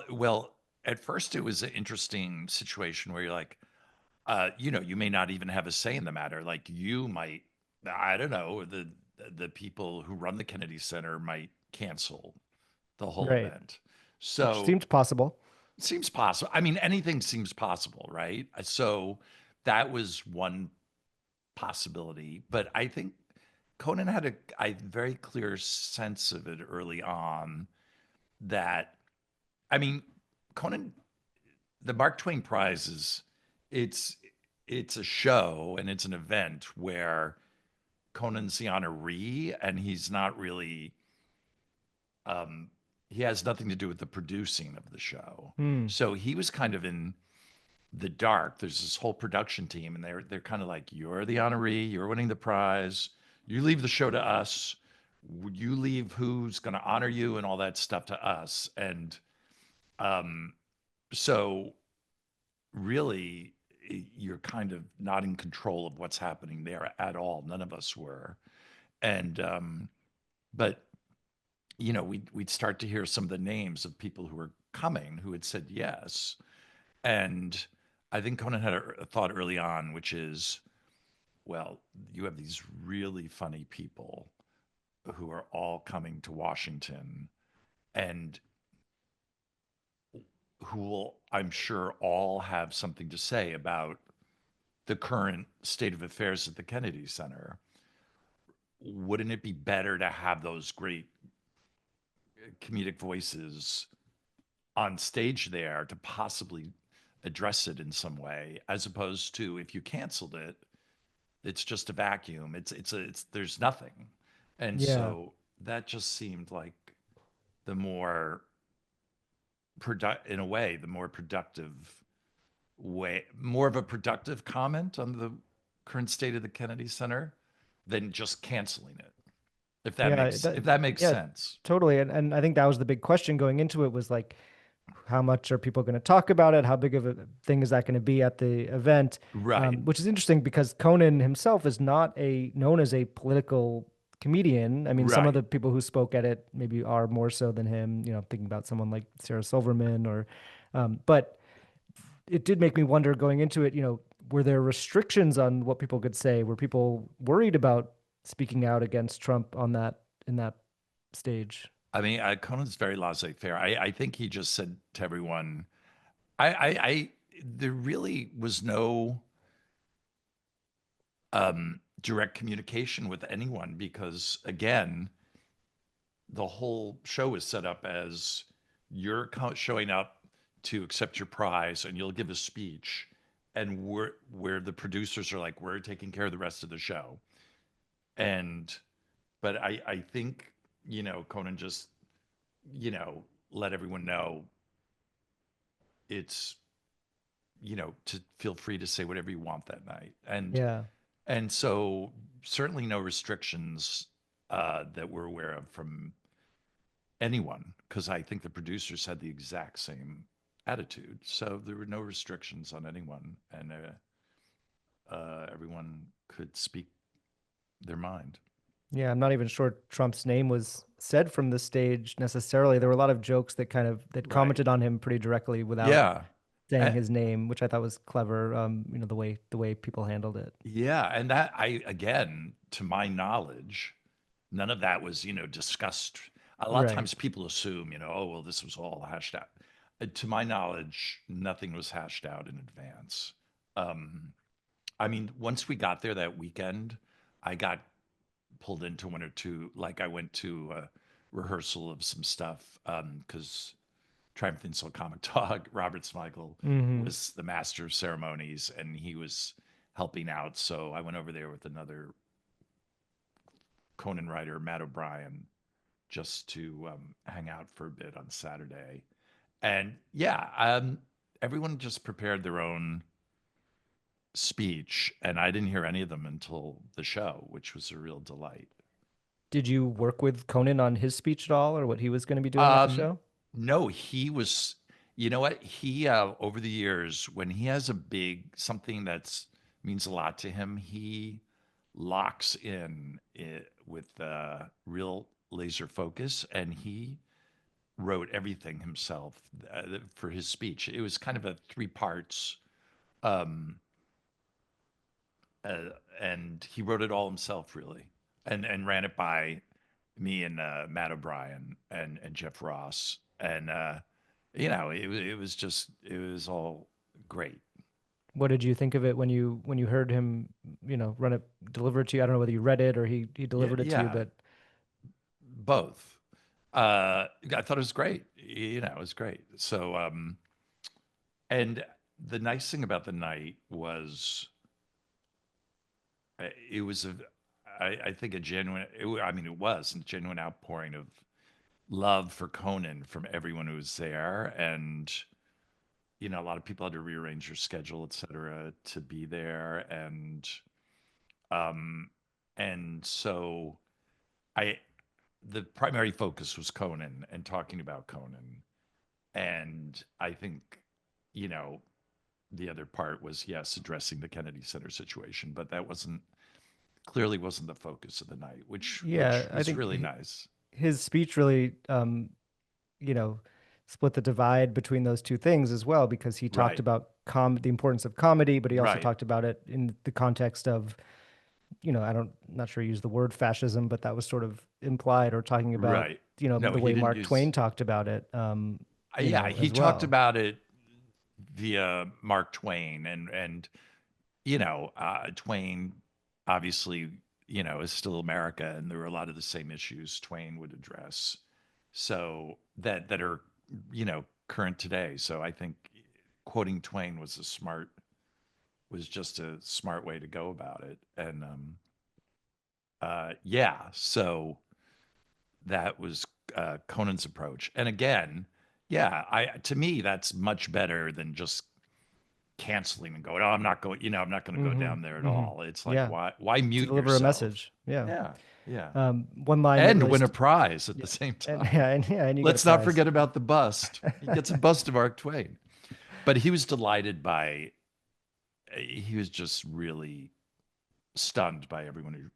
Well, at first it was an interesting situation where you're like, you may not even have a say in the matter. Like you might, I don't know, the people who run the Kennedy Center might cancel the whole Right. event. Which So seems possible. it seems possible. I mean, anything seems possible, right? So that was one possibility. But I think Conan had a very clear sense of it early on that, I mean, Conan, the Mark Twain Prize it's it's a show and it's an event where Conan's the honoree and he's not really um he has nothing to do with the producing of the show. Hmm. So he was kind of in the dark. There's this whole production team and they're kind of like, you're the honoree, you're winning the prize. You leave the show to us. You leave who's going to honor you and all that stuff to us. And um so really you're kind of not in control of what's happening there at all. None of us were. And but we'd start to hear some of the names of people who were coming who had said yes. And I think Conan had a thought early on, which is, well, you have these really funny people who are all coming to Washington and who will, I'm sure, all have something to say about the current state of affairs at the Kennedy Center. Wouldn't it be better to have those great comedic voices on stage there to possibly address it in some way, as opposed to if you canceled it, it's just a vacuum. It's there's nothing, and Yeah. so that just seemed like the more in a way, the more productive way, more of a productive comment on the current state of the Kennedy Center than just canceling it. Yeah. If that makes Yeah, sense. totally. And I think that was the big question going into it was like, how much are people going to talk about it? How big of a thing is that going to be at the event? Right. Which is interesting because Conan himself is not known as a political comedian. I mean, some of Right. the people who spoke at it maybe are more so than him, thinking about someone like Sarah Silverman but it did make me wonder going into it, were there restrictions on what people could say? Were people worried about speaking out against Trump in that stage? I mean, Conan's very laissez-faire. I think he just said to everyone, I there really was no direct communication with anyone because, again, the whole show is set up as you're showing up to accept your prize and you'll give a speech, and where the producers are like, we're taking care of the rest of the show. And but I think Conan just let everyone know it's to feel free to say whatever you want that night. Yeah. And so certainly no restrictions that we're aware of from anyone, because I think the producers had the exact same attitude. So there were no restrictions on anyone, and everyone could speak their mind. Yeah, I'm not even sure Trump's name was said from the stage necessarily. There were a lot of jokes that Right. commented on him pretty directly without Yeah. saying And, his name, which I thought was clever. The way people handled it. yeah, and that I again, to my knowledge, none of that was discussed. A lot of Right. times people assume oh well, this was all hashed out. To my knowledge, nothing was hashed out in advance. Um, I mean, once we got there that weekend, I got pulled into one or two. Like I went to a rehearsal of some stuff because Triumph Insult Comic Dog, Robert Smigel Hmm. was the master of ceremonies, and he was helping out. So I went over there with another Conan writer, Matt O'Brien, just to hang out for a bit on Saturday. And yeah, everyone just prepared their own speech, and I didn't hear any of them until the show, which was a real delight. Did you work with Conan on his speech at all, or what he was going to be doing at the Um, show? no, he was. You know what? He over the years, when he has a big something that's means a lot to him, he locks in it with real laser focus, and he wrote everything himself for his speech. It was kind of a three parts, um, uh, and he wrote it all himself, really, and ran it by me and Matt O'Brien and Jeff Ross, and it was all great. What did you think of it when you heard him, run it, deliver it to you? I don't know whether you read it or he Yeah, delivered it to you, yeah, but both. I thought it was great. It was great. So, and the nice thing about the night was it was I think a genuine. I mean, it was a genuine outpouring of love for Conan from everyone who was there, and a lot of people had to rearrange their schedule, et cetera, to be there, um, and so I the primary focus was Conan and talking about Conan. And I think, you know, the other part was, yes, addressing the Kennedy Center situation, but that wasn't the focus of the night, which yeah, I was think really nice. his speech really, you know, split the divide between those two things as well, because he talked Right. about the importance of comedy, but he also Right. talked about it in the context of, not sure he used the word fascism, but that was sort of implied, or talking about, Right. No, the he way didn't Mark use Twain talked about it, yeah, he as talked well. about it via Mark Twain and Twain obviously, is still America, and there were a lot of the same issues Twain would address. So that are, current today. So I think quoting Twain was just a smart way to go about it. And yeah, so that was Conan's approach. And again, yeah, I to me that's much better than just canceling and going, oh, I'm not going to go Hmm. down there at Hmm. all. It's like, Yeah, why to mute deliver a yourself? message. Yeah. Yeah, yeah, One line that and really, win a prize at yeah, the same and time. yeah, and you get a Let's not prize. forget about the bust. He gets a bust of Mark Twain, but he was delighted by. He was just really stunned by everyone who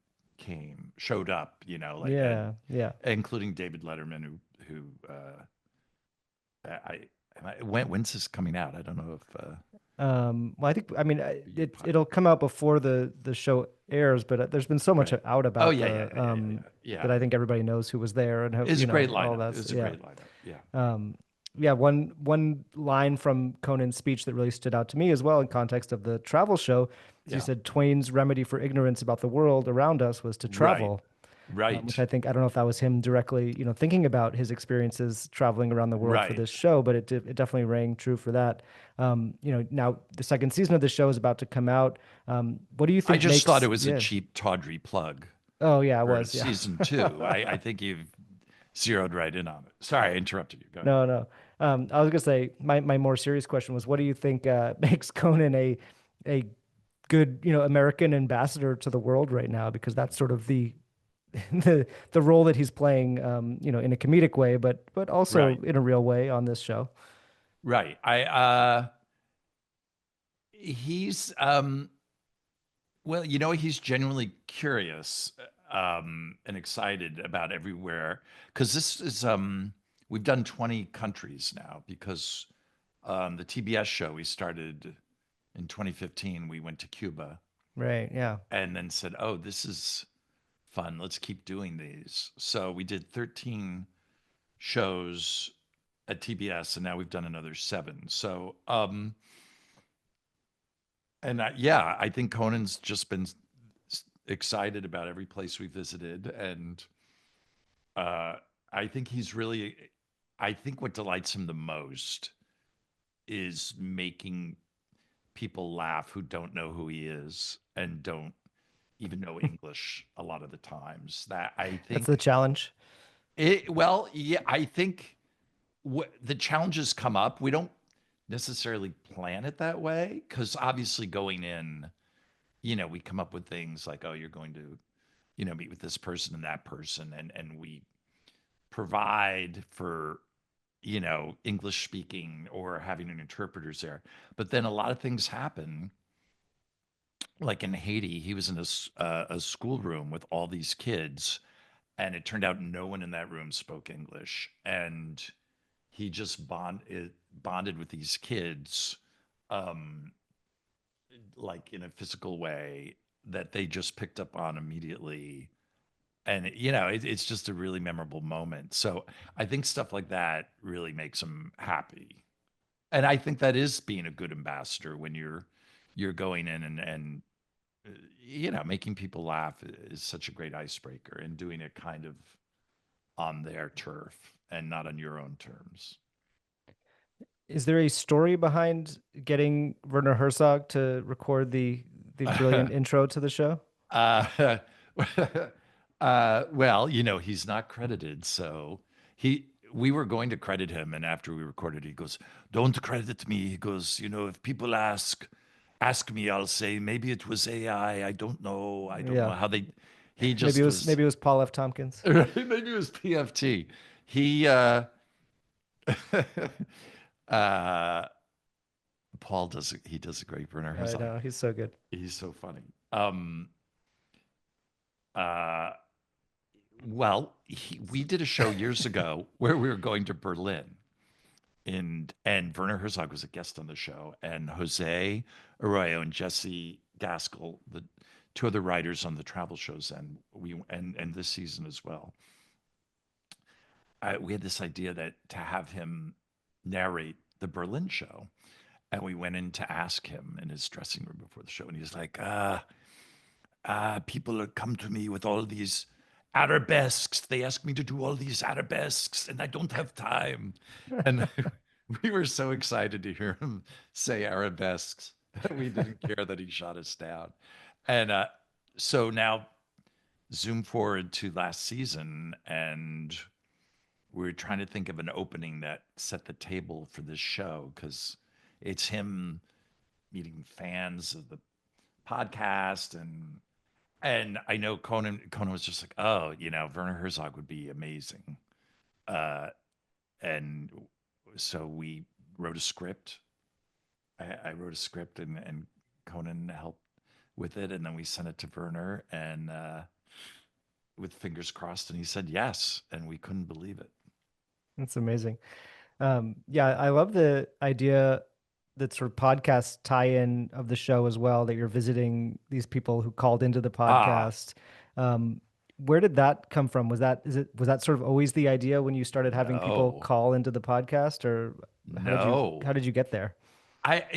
showed up. Like Yeah, yeah. including David Letterman, who I, when's this coming out? I don't know if Well, I mean, you. it'll come out before the show airs, but there's been so much Right. out Oh about yeah, yeah, yeah, yeah, that yeah. I think everybody knows who was there and how, It's a great all lineup. that. It's a Yeah. great lineup. Yeah. Um, yeah, one line from Conan's speech that really stood out to me as well in context of the travel show is he Yeah. said Twain's remedy for ignorance about the world around us was to Right. travel, which Right. I think, I don't know if that was him directly, thinking about his experiences traveling around the world for Right. this show, but it definitely rang true for that. Now the second season of the show is about to come out. What do you I think just thought it makes, was a yeah. cheap, tawdry plug Oh yeah, it for was, yeah. season two. I think you've zeroed right in on it. Sorry, I interrupted you. Go ahead. No, no. I was gonna say my more serious question was, what do you think makes Conan a good, American ambassador to the world right now? Because that's sort of the the role that he's playing, in a comedic way, but also Right. in a real way on this show. Right. He's well, he's genuinely curious and excited about everywhere because this is we've done 20 countries now because the TBS show we started in 2015. We went to Cuba Right. Yeah. and then said, "Oh, this is fun. Let's keep doing these." So we did 13 shows at TBS, and now we've done another 7. So, and yeah, I think Conan's just been excited about every place we visited, and uh, I think he's really. I think what delights him the most is making people laugh who don't know who he is and don't even know English a lot of the times. That I That's the think challenge. well, yeah, I think the challenges come up. We don't necessarily plan it that way because obviously going in, we come up with things like, oh, you're going to, meet with this person and that person, and we provide for, English speaking or having an interpreters there. But then a lot of things happen. Like in Haiti, he was in a schoolroom with all these kids, and it turned out no one in that room spoke English, and he just bonded with these kids, um, like in a physical way that they just picked up on immediately. And it's just a really memorable moment. So I think stuff like that really makes them happy. And I think that is being a good ambassador when you're going in and making people laugh is such a great icebreaker, and doing it kind of on their turf and not on your own terms. Is there a story behind getting Werner Herzog to record the brilliant intro to the show? uh, well, he's not credited, so he we were going to credit him, and after we recorded, he goes, "Don't credit me." He goes, if people ask me, I'll say maybe it was AI. I don't know. I don't know Yeah, how they. He maybe it just was was. maybe it was Paul F. Tompkins. Maybe it was PFT. He uh Paul does a great Werner I Herzog. know he's so good. He's so funny. Uh well, we did a show years ago where we were going to Berlin, and Werner Herzog was a guest on the show, and Jose Arroyo and Jesse Gaskell, the two other writers on the travel shows, and this season as well. We had this idea that to have him narrate the Berlin show, and we went in to ask him in his dressing room before the show, and he's like, people come to me with all these arabesques. They ask me to do all these arabesques, and I don't have time." And we were so excited to hear him say arabesques. We didn't care that he shot us down. And so now zoom forward to last season, and we're trying to think of an opening that set the table for this show, because it's him meeting fans of the podcast, and I know Conan was just like, oh, Werner Herzog would be amazing. Uh, and so we wrote a script. I wrote a script, and Conan helped with it. And then we sent it to Werner, and with fingers crossed, and he said yes. And we couldn't believe it. That's amazing. Yeah, I love the idea that sort of podcast tie-in of the show as well, that you're visiting these people who called into the Ah, podcast. Where did that come from? Was that sort of always the idea when you started having people no, call into the podcast, or how no. did you get there?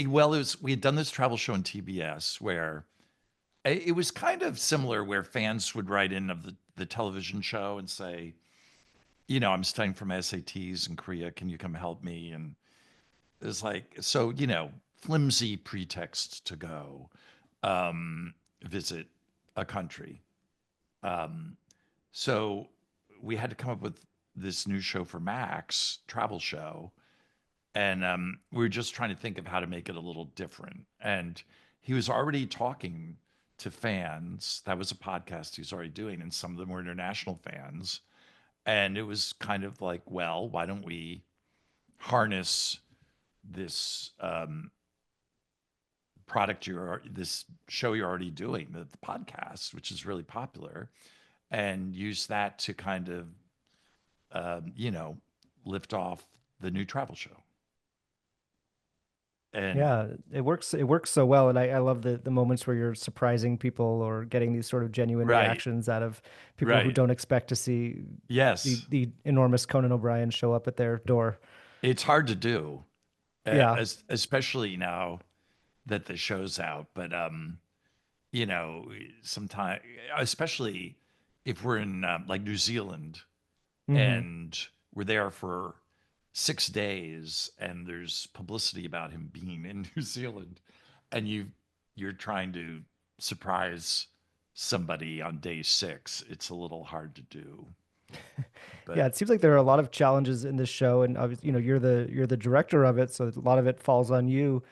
Well, we had done this travel show on TBS where it was kind of similar, where fans would write in of the television show and say, I'm studying for my SATs in Korea. Can you come help me? And it's like, so, flimsy pretext to go visit a country. Um, so we had to come up with this new show for Max, travel show. And we were just trying to think of how to make it a little different. And he was already talking to fans. That was a podcast he was already doing, and some of them were international fans. And it was kind of like, well, why don't we harness this this show you're already doing, the podcast, which is really popular, and use that to kind of, um, you know, lift off the new travel show. And Yeah, it works so well, and I love the moments where you're surprising people or getting these sort of genuine right, reactions out of people who right, don't expect to see yes, the enormous Conan O'Brien show up at their door. it's hard to do, Yeah. especially now that the show's out. But you know, sometimes, especially if we're in like New Zealand, Hmm. and we're there for 6 days, and there's publicity about him being in New Zealand, and you're trying to surprise somebody on day 6. It's a little hard to do, Yeah, but it seems like there are a lot of challenges in this show, and obviously, you're the director of it, so a lot of it falls on you.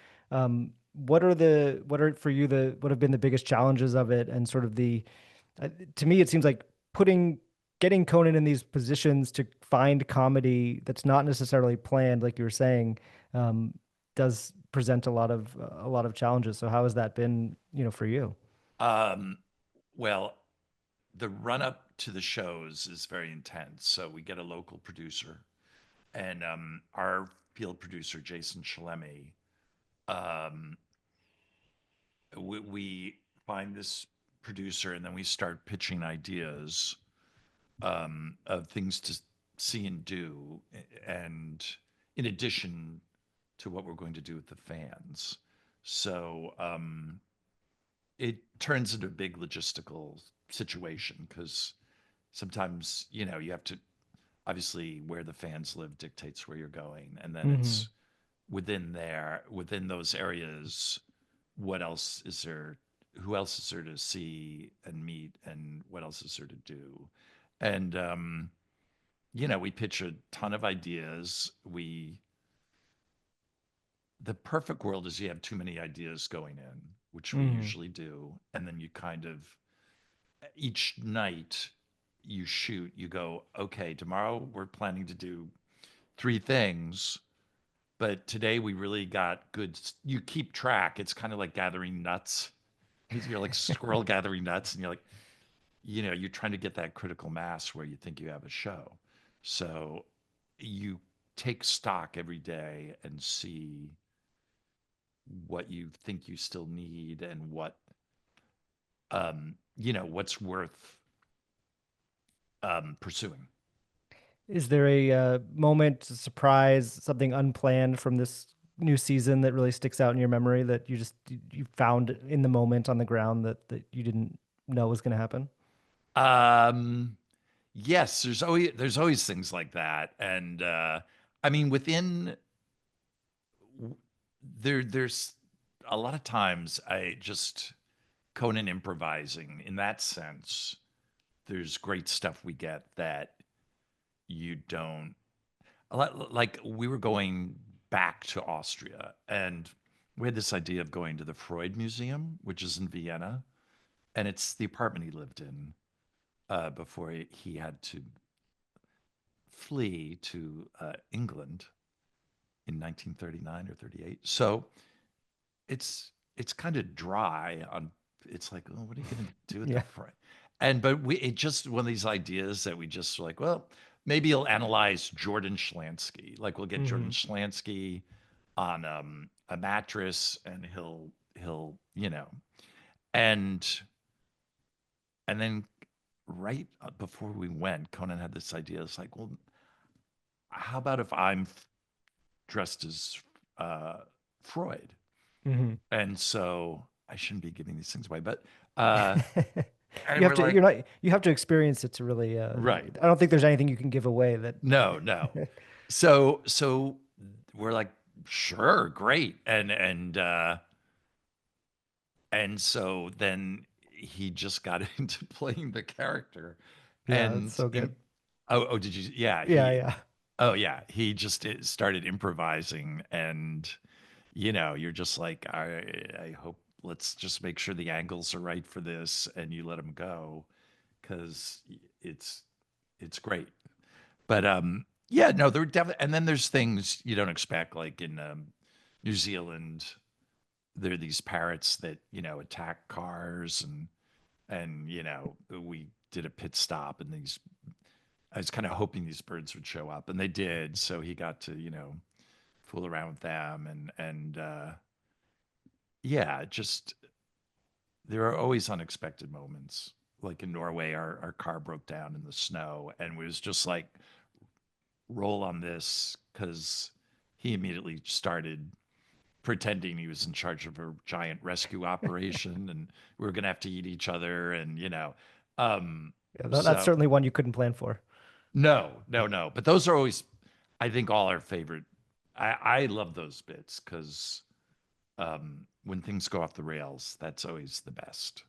What are for you what have been the biggest challenges of it, and sort of to me, it seems like getting Conan in these positions to find comedy that's not necessarily planned, like you were saying, um, does present a lot of challenges. So how has that been, for you? um, well, the run up to the shows is very intense. So we get a local producer, and our field producer Jason Chalemi, um, we find this producer, and then we start pitching ideas of things to see and do, and in addition to what we're going to do with the fans. So it turns into a big logistical situation because sometimes, you have to, obviously, where the fans live dictates where you're going. And then Hmm. it's within those areas, what else is there? Who else is there to see and meet, and what else is there to do? And we pitch a ton of ideas. The perfect world is you have too many ideas going in, which we Hmm. usually do, and then you kind of each night you shoot, you go, okay, tomorrow we're planning to do three things, but today we really got good. You keep track. It's kind of like gathering nuts. You're like squirrel gathering nuts, and you're like, you're trying to get that critical mass where you think you have a show. So you take stock every day and see what you think you still need and what's worth pursuing. Is there a moment, a surprise, something unplanned from this new season that really sticks out in your memory that you found in the moment on the ground that you didn't know was going to happen? Um, yes, there's always things like that, and I mean, there's a lot of times I just Conan improvising in that sense. There's great stuff we get that you don't like. We were going back to Austria, and we had this idea of going to the Freud Museum, which is in Vienna, and it's the apartment he lived in before he had to flee to England in 1939 or 38. So it's kind of dry on. It's like, oh, what are you going to do at the Yeah. front? And but it just one of these ideas that we just like, well, maybe you'll analyze Jordan Schlansky. Like we'll get Jordan Hmm. Schlansky on a mattress, and he'll and and then right before we went, Conan had this idea. It's like, well, how about if I'm dressed as uh, Freud? Hmm. And so I shouldn't be giving these things away, but uh, You and have we're to, like, you're not, you have to experience it to really, right, I don't think there's anything you can give away that. no, no. So we're like, sure, great, and so then he just got into playing the character, Yeah, it's and so good. did you? Yeah, Yeah, yeah. he just started improvising, and you're just like, I hope, let's just make sure the angles are right for this, and you let him go because it's it's great. But yeah, no, there definitely, and then there's things you don't expect, like in New Zealand, there are these parrots that attack cars, and we did a pit stop, and these I was kind of hoping these birds would show up, and they did. So he got to fool around with them, and yeah, just there are always unexpected moments. Like in Norway, our car broke down in the snow, and we was just like, roll on this, because he immediately started pretending he was in charge of a giant rescue operation, and we were gonna have to eat each other, and um, Yeah, that's so certainly one you couldn't plan for. no, no, no. But those are always, I think, all our favorite. I love those bits because when things go off the rails, that's always the best.